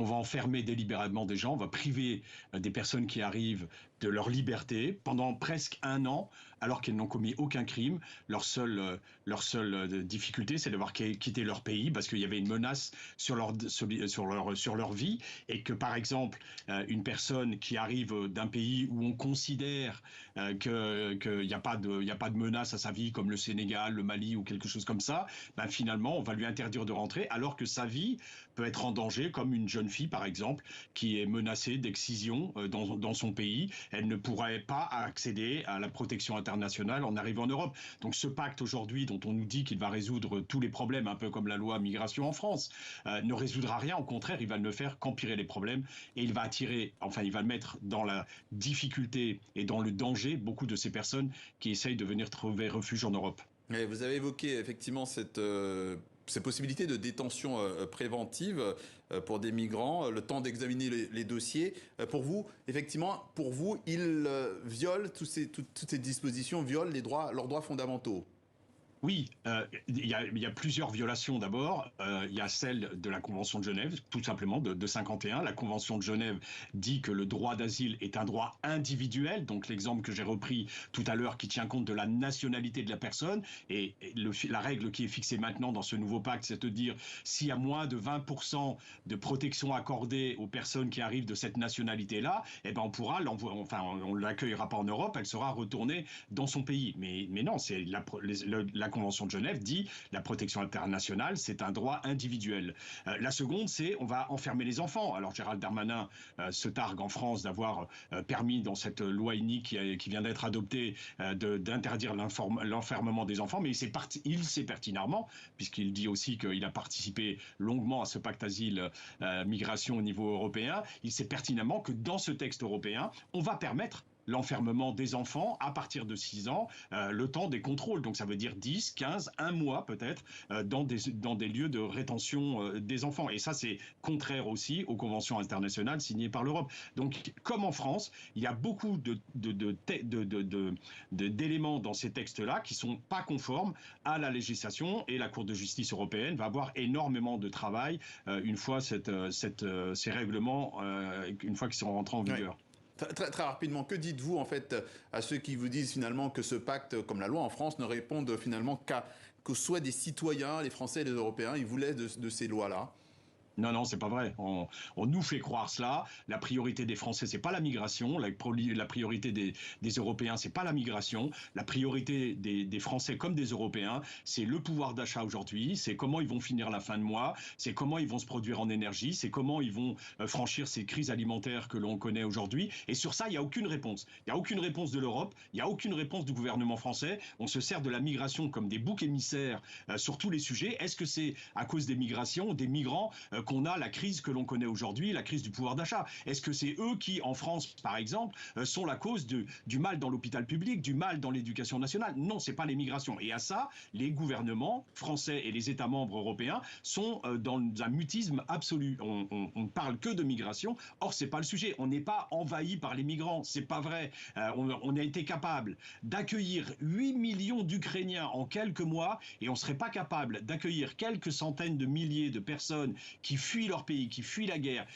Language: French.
On va enfermer délibérément des gens, on va priver des personnes qui arrivent de leur liberté pendant presque un an, alors qu'elles n'ont commis aucun crime. Leur seule difficulté, c'est d'avoir quitté leur pays parce qu'il y avait une menace sur leur vie, et que par exemple, une personne qui arrive d'un pays où on considère qu'il n'y a pas de menace à sa vie, comme le Sénégal, le Mali ou quelque chose comme ça, ben finalement, on va lui interdire de rentrer, alors que sa vie peut être en danger, comme une jeune fille, par exemple, qui est menacée d'excision dans son pays. Elle ne pourrait pas accéder à la protection internationale en arrivant en Europe. Donc ce pacte aujourd'hui, dont on nous dit qu'il va résoudre tous les problèmes, un peu comme la loi migration en France, ne résoudra rien. Au contraire, il va ne faire qu'empirer les problèmes, et il va il va mettre dans la difficulté et dans le danger beaucoup de ces personnes qui essayent de venir trouver refuge en Europe. Et vous avez évoqué effectivement ces possibilités de détention préventive pour des migrants, le temps d'examiner les dossiers. Pour vous, effectivement, ils violent toutes ces dispositions, violent leurs droits fondamentaux. Oui, il y a plusieurs violations d'abord. Il y a celle de la Convention de Genève, tout simplement, de 51. La Convention de Genève dit que le droit d'asile est un droit individuel, donc l'exemple que j'ai repris tout à l'heure, qui tient compte de la nationalité de la personne. Et la règle qui est fixée maintenant dans ce nouveau pacte, c'est de dire, s'il y a moins de 20% de protection accordée aux personnes qui arrivent de cette nationalité-là, eh ben on l'accueillera pas en Europe, elle sera retournée dans son pays. Mais non, c'est la Convention de Genève dit la protection internationale, c'est un droit individuel. La seconde, c'est on va enfermer les enfants. Alors Gérald Darmanin se targue en France d'avoir permis, dans cette loi inique qui vient d'être adoptée, d'interdire l'enfermement des enfants, mais il sait pertinemment, puisqu'il dit aussi qu'il a participé longuement à ce pacte asile-migration au niveau européen, il sait pertinemment que dans ce texte européen, on va permettre l'enfermement des enfants à partir de 6 ans, le temps des contrôles. Donc ça veut dire 10, 15, un mois peut-être, dans des lieux de rétention des enfants. Et ça, c'est contraire aussi aux conventions internationales signées par l'Europe. Donc, comme en France, il y a beaucoup d'éléments dans ces textes-là qui sont pas conformes à la législation, et la Cour de justice européenne va avoir énormément de travail une fois ces règlements, une fois qu'ils seront rentrés en vigueur. Ouais. Très, très rapidement, que dites-vous en fait à ceux qui vous disent finalement que ce pacte, comme la loi en France, ne répondent finalement qu'aux souhaits des citoyens, les Français et les Européens, ils voulaient de ces lois-là? Non, non, c'est pas vrai. On nous fait croire cela. La priorité des Français, c'est pas la migration. La priorité des Européens, c'est pas la migration. La priorité des Français comme des Européens, c'est le pouvoir d'achat aujourd'hui. C'est comment ils vont finir la fin de mois. C'est comment ils vont se produire en énergie. C'est comment ils vont franchir ces crises alimentaires que l'on connaît aujourd'hui. Et sur ça, il n'y a aucune réponse. Il n'y a aucune réponse de l'Europe. Il n'y a aucune réponse du gouvernement français. On se sert de la migration comme des boucs émissaires sur tous les sujets. Est-ce que c'est à cause des migrations, des migrants, qu'on a la crise que l'on connaît aujourd'hui, la crise du pouvoir d'achat? Est-ce que c'est eux qui, en France, par exemple, sont la cause du mal dans l'hôpital public, du mal dans l'éducation nationale? Non, c'est pas les migrations. Et à ça, les gouvernements français et les États membres européens sont dans un mutisme absolu. On ne parle que de migration. Or, c'est pas le sujet. On n'est pas envahi par les migrants. C'est pas vrai. On a été capable d'accueillir 8 millions d'Ukrainiens en quelques mois, et on serait pas capable d'accueillir quelques centaines de milliers de personnes qui fuient leur pays, qui fuient la guerre,